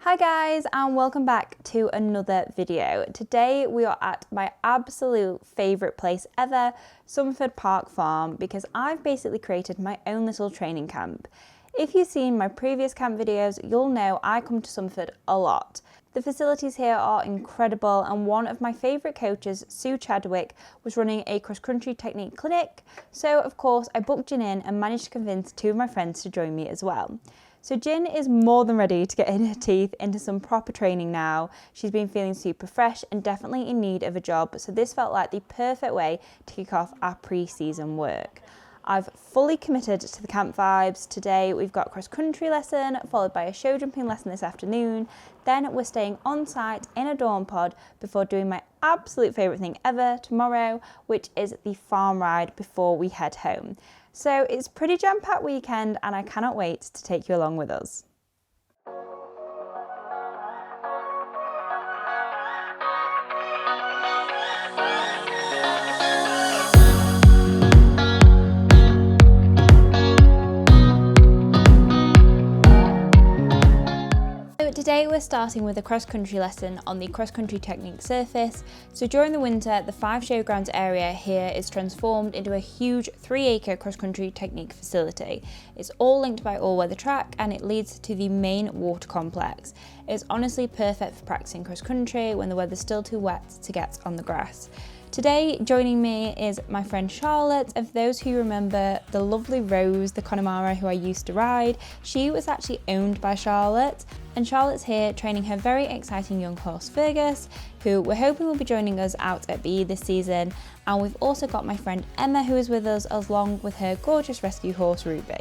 Hi guys, and welcome back to another video. Today we are at my absolute favourite place ever, Somerford Park Farm, because I've basically created my own little training camp. If you've seen my previous camp videos, you'll know I come to Somerford a lot. The facilities here are incredible, and one of my favourite coaches, Sue Chadwick, was running a cross-country technique clinic, so of course I booked Jin in and managed to convince two of my friends to join me as well. So Jin is more than ready to get in her teeth into some proper training now. She's been feeling super fresh and definitely in need of a job, so this felt like the perfect way to kick off our pre-season work. I've fully committed to the camp vibes. Today we've got a cross-country lesson, followed by a show jumping lesson this afternoon. Then we're staying on site in a dorm pod before doing my absolute favourite thing ever tomorrow, which is the farm ride before we head home. So it's a pretty jam-packed weekend and I cannot wait to take you along with us. Today we're starting with a cross-country lesson on the cross-country technique surface. So during the winter, the 5 showgrounds area here is transformed into a huge 3-acre cross-country technique facility. It's all linked by all-weather track and it leads to the main water complex. It's honestly perfect for practicing cross-country when the weather's still too wet to get on the grass. Today, joining me is my friend Charlotte, and for those who remember the lovely Rose, the Connemara who I used to ride, she was actually owned by Charlotte, and Charlotte's here training her very exciting young horse Fergus, who we're hoping will be joining us out at BE this season, and we've also got my friend Emma who is with us along with her gorgeous rescue horse Ruby.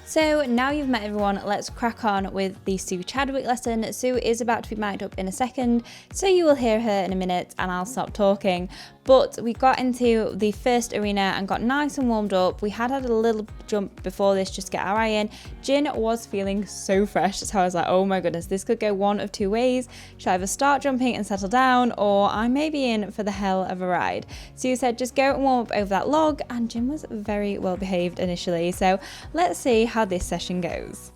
So now you've met everyone, let's crack on with the Sue Chadwick lesson. Sue is about to be mic'd up in a second, so you will hear her in a minute and I'll stop talking. But we got into the first arena and got nice and warmed up. We had a little jump before this just to get our eye in. Jin was feeling so fresh, so I was like, oh my goodness, this could go one of two ways. Should I either start jumping and settle down, or I may be in for the hell of a ride. Sue said just go and warm up over that log, and Jin was very well behaved initially, so let's see how this session goes.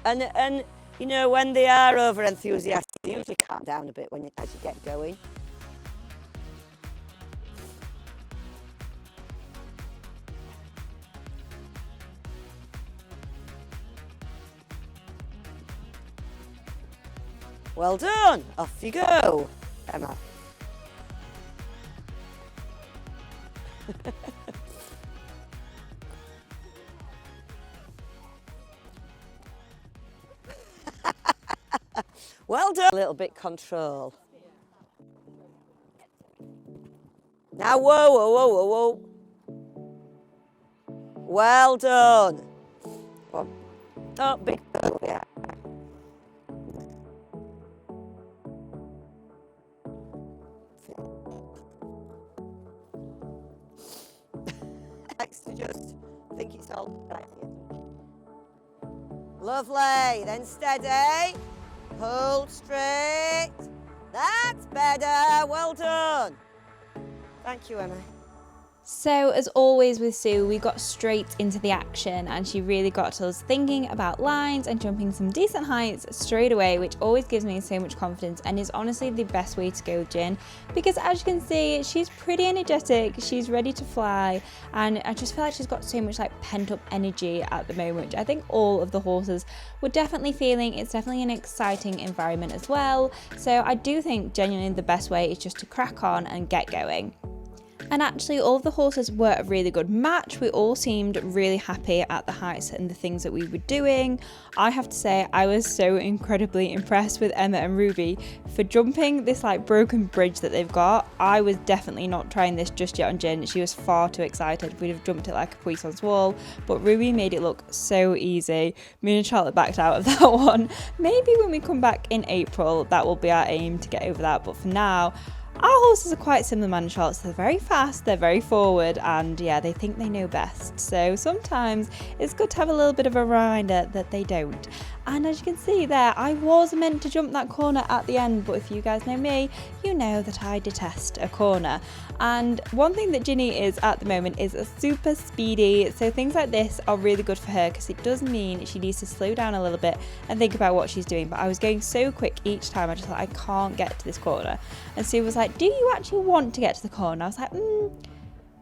And you know, when they are over enthusiastic, they usually calm down a bit as you get going. Well done. Off you go, Emma. Well done. A little bit control. Now, whoa, whoa, whoa, whoa, whoa. Well done. One. Oh, big toe, yeah. Next to just think it's all right here. Lovely. Then steady. Hold straight. That's better. Well done. Thank you, Emma. So as always with Sue, we got straight into the action and she really got us thinking about lines and jumping some decent heights straight away, which always gives me so much confidence and is honestly the best way to go with Jin, because as you can see, she's pretty energetic, she's ready to fly, and I just feel like she's got so much like pent up energy at the moment, which I think all of the horses were definitely feeling. It's definitely an exciting environment as well. So I do think genuinely the best way is just to crack on and get going. And actually all of the horses were a really good match. We all seemed really happy at the heights and the things that we were doing. I have to say I was so incredibly impressed with Emma and Ruby for jumping this like broken bridge that they've got. I was definitely not trying this just yet on Gin. She was far too excited. We'd have jumped it like a Poisson's wall, but Ruby made it look so easy. Me and Charlotte backed out of that one. Maybe when we come back in April, that will be our aim to get over that. But for now, our horses are quite similar, man and Charlotte. So they're very fast, they're very forward, and yeah, they think they know best. So sometimes it's good to have a little bit of a reminder that they don't. And as you can see there, I was meant to jump that corner at the end, but if you guys know me, you know that I detest a corner. And one thing that Ginny is at the moment is a super speedy, so things like this are really good for her because it does mean she needs to slow down a little bit and think about what she's doing. But I was going so quick each time, I just thought, I can't get to this corner. And Sue was like, do you actually want to get to the corner? I was like,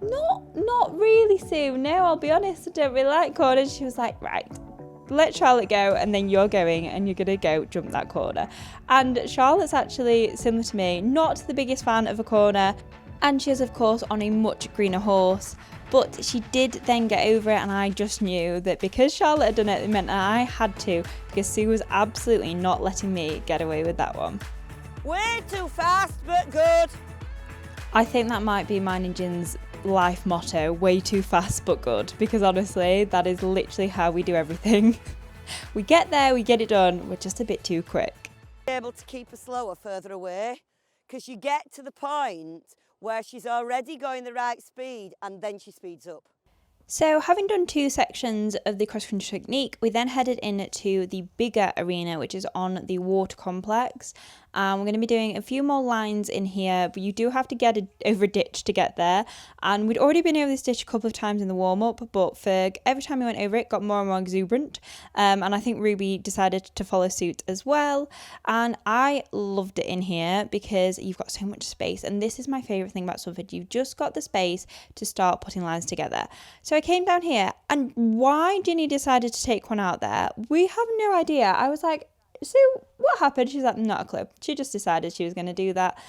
not really, Sue. No, I'll be honest, I don't really like corners. She was like, right, let Charlotte go, and then you're going and you're gonna go jump that corner. And Charlotte's actually similar to me, not the biggest fan of a corner, and she is of course on a much greener horse, but she did then get over it, and I just knew that because Charlotte had done it, it meant I had to, because Sue was absolutely not letting me get away with that one. Way too fast, but good. I think that might be mine and Gin's life motto, way too fast but good, because honestly that is literally how we do everything. We get there, we get it done, we're just a bit too quick. Be able to keep her slower further away, because you get to the point where she's already going the right speed and then she speeds up. So having done 2 sections of the cross country technique, we then headed into the bigger arena, which is on the water complex. We're going to be doing a few more lines in here, but you do have to get over a ditch to get there. And we'd already been over this ditch a couple of times in the warm-up, but for every time we went over it, got more and more exuberant. And I think Ruby decided to follow suit as well. And I loved it in here because you've got so much space. And this is my favourite thing about Somerford. You've just got the space to start putting lines together. So I came down here, and why Ginny decided to take one out there, we have no idea. I was like, Sue, what happened? She's like, not a clue. She just decided she was going to do that.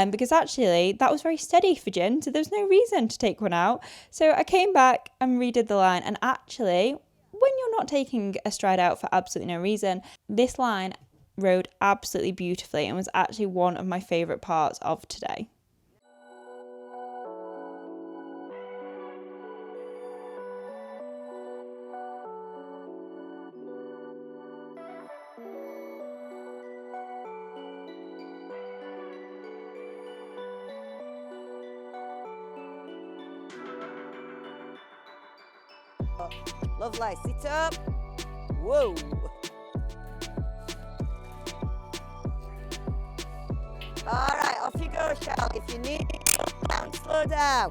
Because actually, that was very steady for Gin, so there's no reason to take one out. So I came back and redid the line. And actually, when you're not taking a stride out for absolutely no reason, this line rode absolutely beautifully and was actually one of my favourite parts of today. Lovely, sit up. Whoa. All right, off you go, Charlotte. If you need to slow down.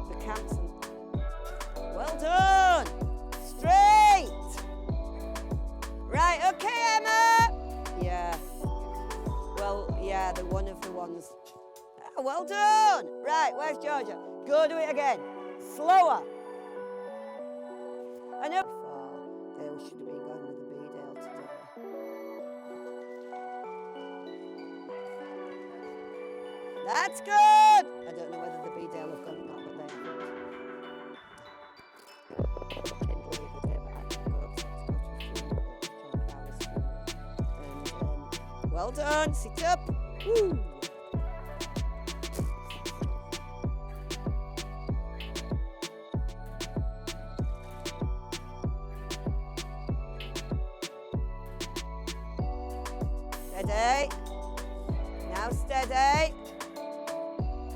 The captain. Well done. Straight. Right, okay, Emma. Yeah. Well, yeah, they're one of the ones. Oh, well done. Right, where's Georgia? Go do it again. Slower. I know. Oh, they should have been going with the B-Dale today. That's good. I don't know whether the B-Dale have gone or not, but they haven't. Well done. Sit up. Woo. Steady. Now steady.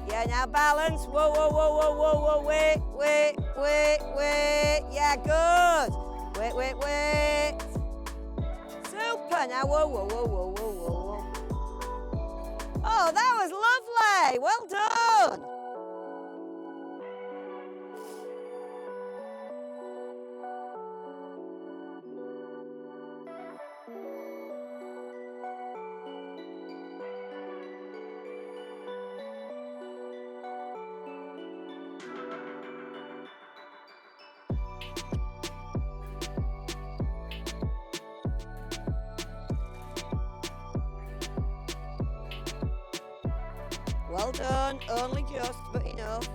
Yeah, now balance. Whoa, whoa, whoa, whoa, whoa, whoa. Wait, wait, wait, wait. Yeah, good. Wait, wait, wait. Super. Now, whoa, whoa, whoa, whoa, whoa, whoa, whoa. Oh, that was lovely. Well done. on, only just, but enough.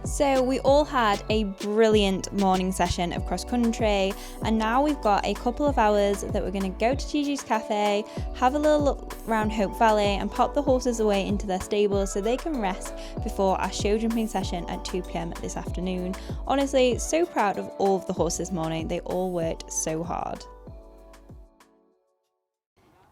So we all had a brilliant morning session of cross country, and now we've got a couple of hours that we're going to go to Gigi's Cafe, have a little look around Hope Valley and pop the horses away into their stables so they can rest before our show jumping session at 2 p.m. this afternoon. Honestly, so proud of all of the horses this morning. They all worked so hard.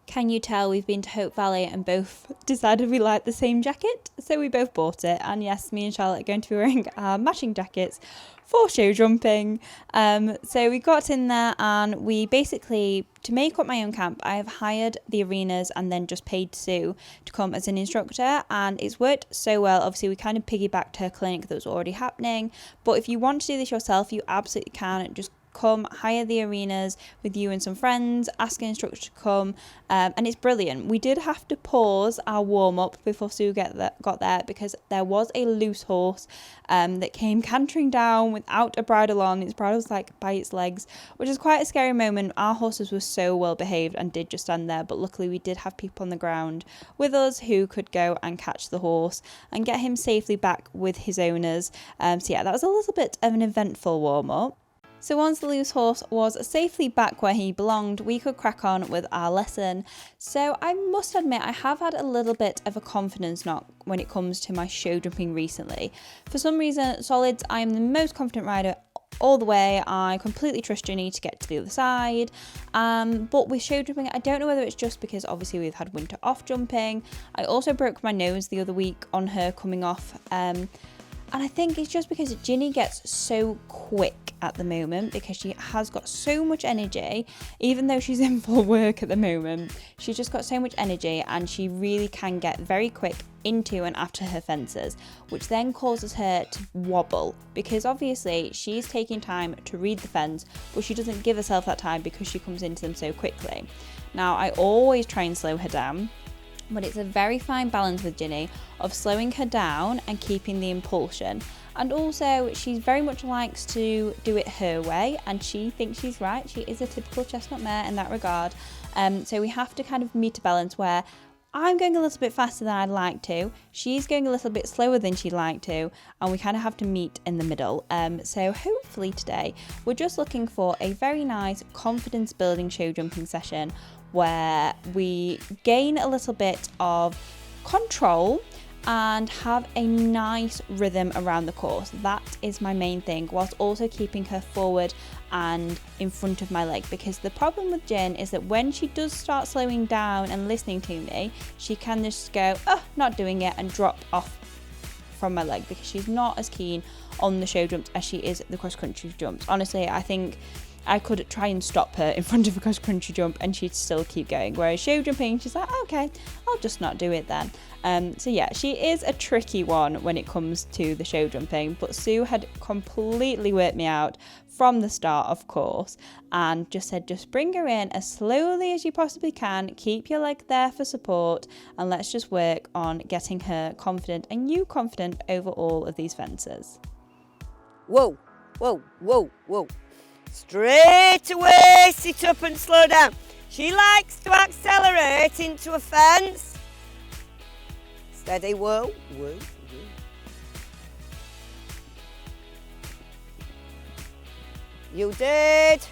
Can you tell we've been to Hope Valley and both decided we liked the same jacket? So we both bought it, and yes, me and Charlotte are going to be wearing our matching jackets for show jumping. So we got in there and we basically, to make up my own camp, I have hired the arenas and then just paid Sue to come as an instructor, and it's worked so well. Obviously we kind of piggybacked her clinic that was already happening, but if you want to do this yourself, you absolutely can. Just come, hire the arenas with you and some friends, ask an instructor to come, and it's brilliant. We did have to pause our warm-up before Sue got there because there was a loose horse that came cantering down without a bridle on. Its bridle was like by its legs, which is quite a scary moment. Our horses were so well behaved and did just stand there, but luckily we did have people on the ground with us who could go and catch the horse and get him safely back with his owners. So yeah, that was a little bit of an eventful warm-up. So once the loose horse was safely back where he belonged, we could crack on with our lesson. So I must admit, I have had a little bit of a confidence knock when it comes to my show jumping recently. For some reason, solids, I am the most confident rider all the way. I completely trust Ginny to get to the other side. But with show jumping, I don't know whether it's just because obviously we've had winter off jumping. I also broke my nose the other week on her coming off. And I think it's just because Ginny gets so quick at the moment because she has got so much energy. Even though she's in full work at the moment, she's just got so much energy and she really can get very quick into and after her fences, which then causes her to wobble because obviously she's taking time to read the fence, but she doesn't give herself that time because she comes into them so quickly. Now, I always try and slow her down, but it's a very fine balance with Ginny of slowing her down and keeping the impulsion. And also, she very much likes to do it her way, and she thinks she's right. She is a typical chestnut mare in that regard. So we have to kind of meet a balance where I'm going a little bit faster than I'd like to, she's going a little bit slower than she'd like to, and we kind of have to meet in the middle. So hopefully today, we're just looking for a very nice confidence building show jumping session where we gain a little bit of control and have a nice rhythm around the course. That is my main thing, whilst also keeping her forward and in front of my leg, because the problem with Jen is that when she does start slowing down and listening to me, she can just go, oh, not doing it, and drop off from my leg because she's not as keen on the show jumps as she is the cross country jumps. Honestly, I think I could try and stop her in front of a cross country jump and she'd still keep going, whereas show jumping, she's like, okay, I'll just not do it then. So yeah, she is a tricky one when it comes to the show jumping, but Sue had completely worked me out from the start, of course, and just said, just bring her in as slowly as you possibly can, keep your leg there for support, and let's just work on getting her confident and you confident over all of these fences. Whoa, whoa, whoa, whoa. Straight away, sit up and slow down. She likes to accelerate into a fence. Steady, whoa, whoa, whoa. You did.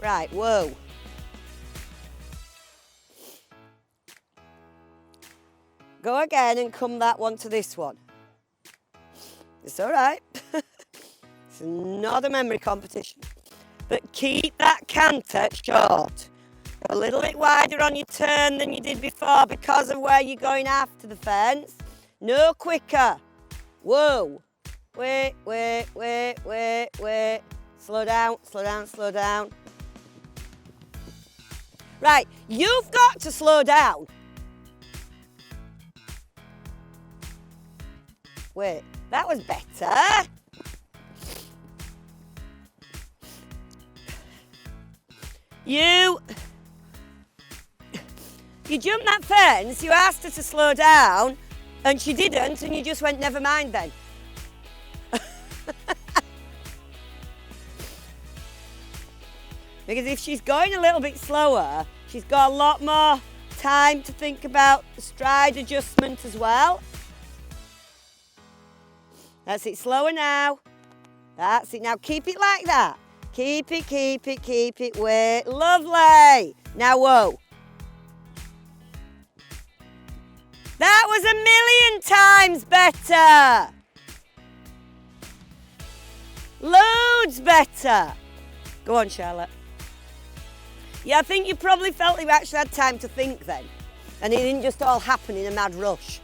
Right, whoa. Go again and come that one to this one. It's all right. It's not a memory competition. But keep that canter short. A little bit wider on your turn than you did before because of where you're going after the fence. No quicker. Whoa. Wait, wait, wait, wait, wait. Slow down, slow down, slow down. Right, you've got to slow down. Wait, that was better. You jumped that fence, you asked her to slow down, and she didn't, and you just went, never mind then. Because if she's going a little bit slower, She's got a lot more time to think about the stride adjustment as well. That's it, slower now. That's it, now keep it like that. Keep it, keep it, keep it, wait, lovely. Now, whoa. That was 1,000,000 times better. Loads better. Go on, Charlotte. Yeah, I think you probably felt you actually had time to think then. And it didn't just all happen in a mad rush.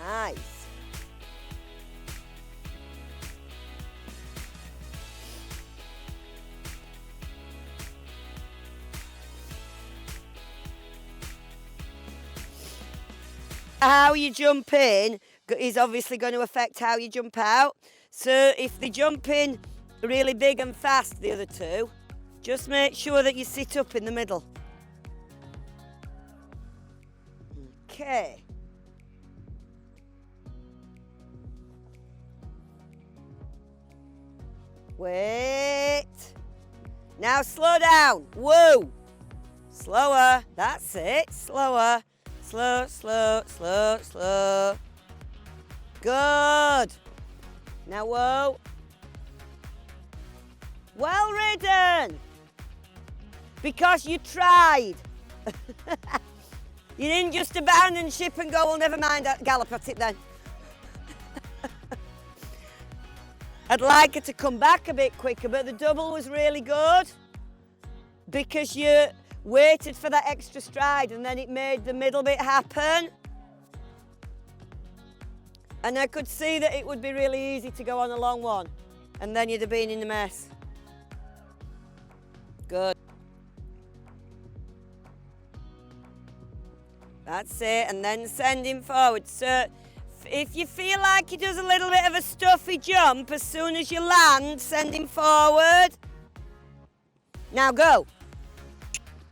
Nice. How you jump in is obviously going to affect how you jump out. So if they jump in really big and fast, the other two, just make sure that you sit up in the middle. Okay. Wait. Now slow down. Whoa. Slower. That's it. Slower. Slow, slow, slow, slow. Good. Now whoa. Well ridden. Because you tried. You didn't just abandon ship and go, well, never mind, gallop at it then. I'd like her to come back a bit quicker, but the double was really good because you waited for that extra stride and then it made the middle bit happen. And I could see that it would be really easy to go on a long one and then you'd have been in a mess. Good. That's it, and then send him forward. So if you feel like he does a little bit of a stuffy jump, as soon as you land, send him forward. Now go.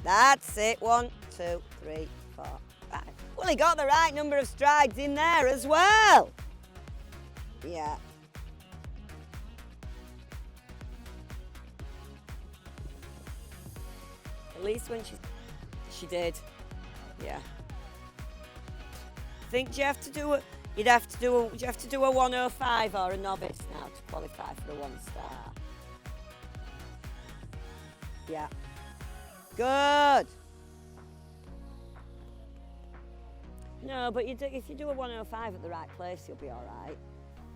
That's it. 1, 2, 3, 4, 5. Well, he got the right number of strides in there as well. Yeah. At least when she did. Yeah. I think you have to do a 105 or a novice now to qualify for a 1-star. Yeah. Good. No, but if you do a 105 at the right place, you'll be all right.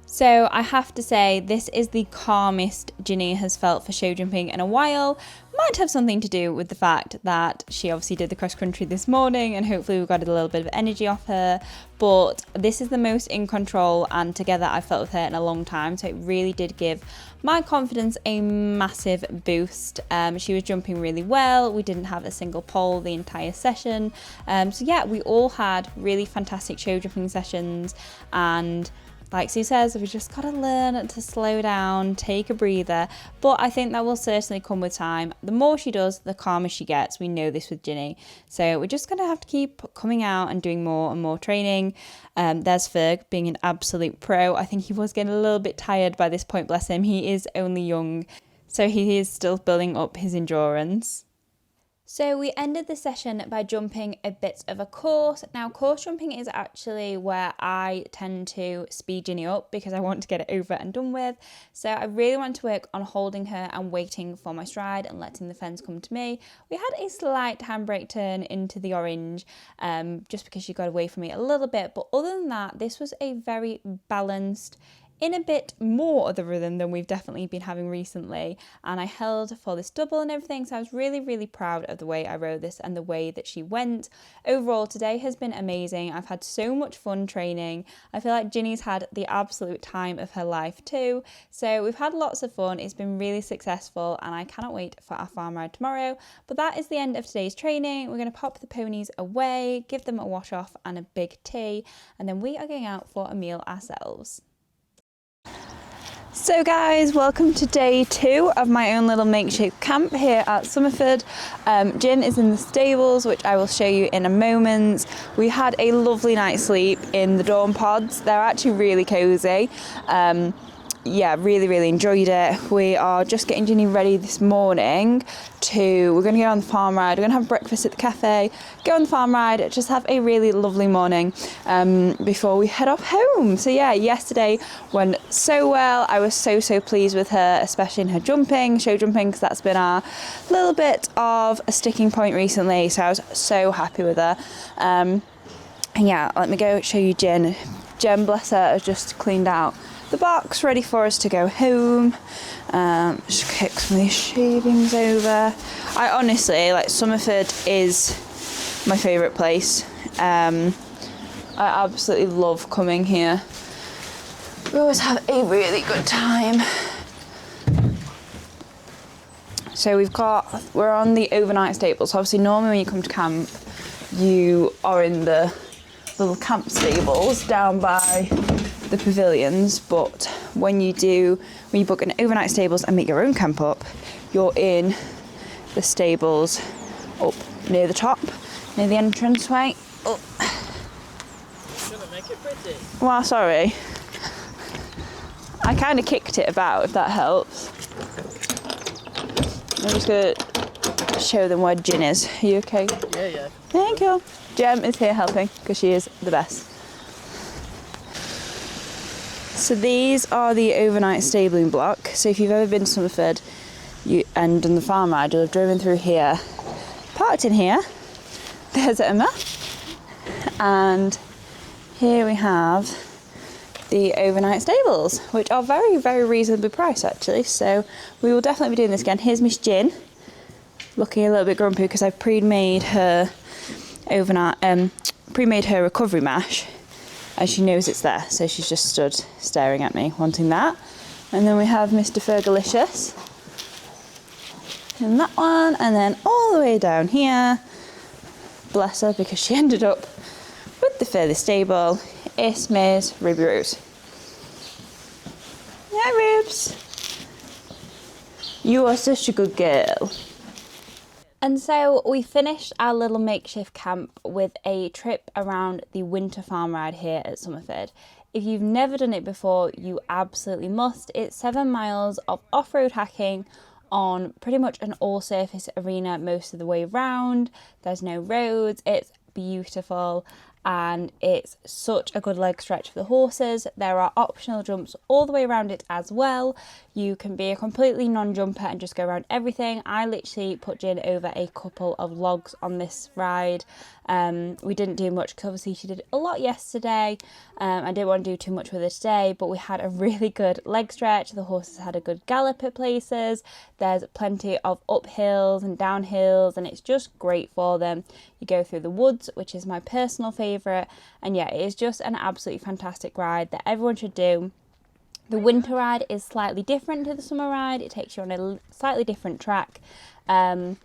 So I have to say, this is the calmest Ginny has felt for show jumping in a while. Might have something to do with the fact that she obviously did the cross country this morning and hopefully we got a little bit of energy off her. But this is the most in control and together I felt with her in a long time. So it really did give my confidence a massive boost. She was jumping really well. We didn't have a single pole the entire session. So yeah, we all had really fantastic show jumping sessions, and like Sue says, we've just got to learn to slow down, take a breather, but I think that will certainly come with time. The more she does, the calmer she gets. We know this with Ginny. So we're just going to have to keep coming out and doing more and more training. There's Ferg being an absolute pro. I think he was getting a little bit tired by this point, bless him. He is only young, so he is still building up his endurance. So we ended the session by jumping a bit of a course. Now, course jumping is actually where I tend to speed Ginny up because I want to get it over and done with. So I really want to work on holding her and waiting for my stride and letting the fence come to me. We had a slight handbrake turn into the orange just because she got away from me a little bit. But other than that, this was a very balanced, in a bit more of the rhythm than we've definitely been having recently, and I held for this double and everything, so I was really proud of the way I rode this and the way that she went. Overall, today has been amazing. I've had so much fun training. I feel like Ginny's had the absolute time of her life too, so we've had lots of fun. It's been really successful and I cannot wait for our farm ride tomorrow. But that is the end of today's training. We're going to pop the ponies away, give them a wash off and a big tea, and then we are going out for a meal ourselves. So guys, welcome to day 2 of my own little makeshift camp here at Somerford. Gin is in the stables, which I will show you in a moment. We had a lovely night's sleep in the dorm pods. They're actually really cosy. Yeah, really enjoyed it. We are just getting Ginny ready this morning we're going to go on the farm ride. We're going to have breakfast at the cafe, go on the farm ride, just have a really lovely morning before we head off home. So yeah, yesterday went so well. I was so pleased with her, especially in her jumping, show jumping, because that's been our little bit of a sticking point recently. So I was so happy with her. And yeah, let me go show you Jen. Jen, bless her, has just cleaned out the box ready for us to go home. Just kick some of these shavings over. I honestly, like, Somerford is my favourite place. I absolutely love coming here. We always have a really good time. So we're on the overnight stables. Obviously normally when you come to camp you are in the little camp stables down by the pavilions, but when you book an overnight stables and make your own camp up, you're in the stables up near the top, near the entranceway. Oh. Shouldn't make it pretty. Well, sorry. I kind of kicked it about, if that helps. I'm just going to show them where Gin is. Are you okay? Yeah. Thank you. Jem is here helping because she is the best. So these are the overnight stabling block. So if you've ever been to Somerford and done the farm ride, you'll have driven through here, parked in here. There's Emma. And here we have the overnight stables, which are very reasonably priced actually. So we will definitely be doing this again. Here's Miss Gin, looking a little bit grumpy because I pre-made her recovery mash. And she knows it's there, so she's just stood staring at me, wanting that. And then we have Mr. Fergalicious in that one, and then all the way down here, bless her, because she ended up with the furthest stable, is Miss Ruby Rose. Hi, Rubes. You are such a good girl. And so we finished our little makeshift camp with a trip around the winter farm ride here at Somerford. If you've never done it before, you absolutely must. It's 7 miles of off-road hacking on pretty much an all-surface arena most of the way round. There's no roads, it's beautiful, and it's such a good leg stretch for the horses. There are optional jumps all the way around it as well. You can be a completely non-jumper and just go around everything. I literally put Gin over a couple of logs on this ride. We didn't do much because obviously she did a lot yesterday. I didn't want to do too much with her today, but we had a really good leg stretch. The horses had a good gallop at places. There's plenty of uphills and downhills, and it's just great for them. You go through the woods, which is my personal favourite, and yeah, it is just an absolutely fantastic ride that everyone should do. The winter ride is slightly different to the summer ride. It takes you on a slightly different track. And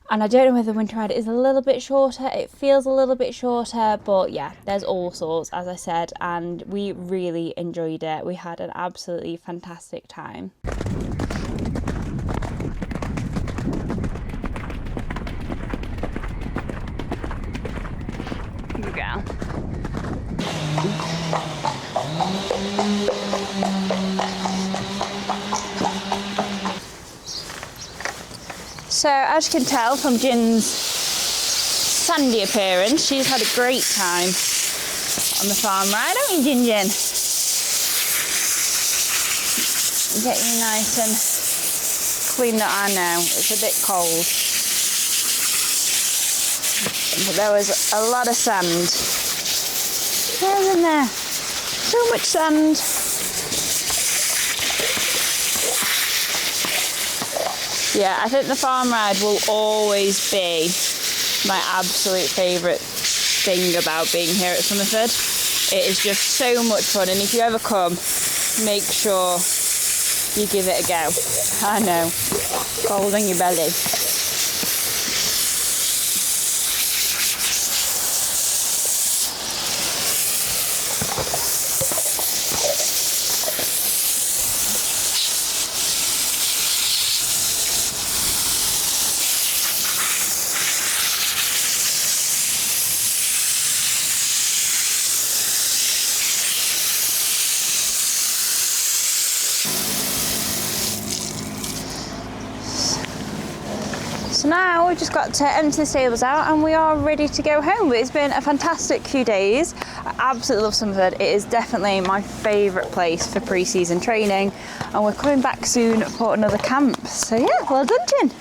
I don't know whether the winter ride is a little bit shorter. It feels a little bit shorter, but yeah, there's all sorts, as I said, and we really enjoyed it. We had an absolutely fantastic time. Here we go. So as you can tell from Gin's sandy appearance, she's had a great time on the farm ride, haven't you, Gin? Get you nice and cleaned up. I know, it's a bit cold. But there was a lot of sand. Wasn't there? So much sand. Yeah, I think the farm ride will always be my absolute favourite thing about being here at Somerford. It is just so much fun, and if you ever come, make sure you give it a go. I know, cold on your belly. So now we've just got to empty the stables out and we are ready to go home. It's been a fantastic few days. I absolutely love Somerford. It is definitely my favourite place for pre-season training, and we're coming back soon for another camp. So yeah, well done, Jin.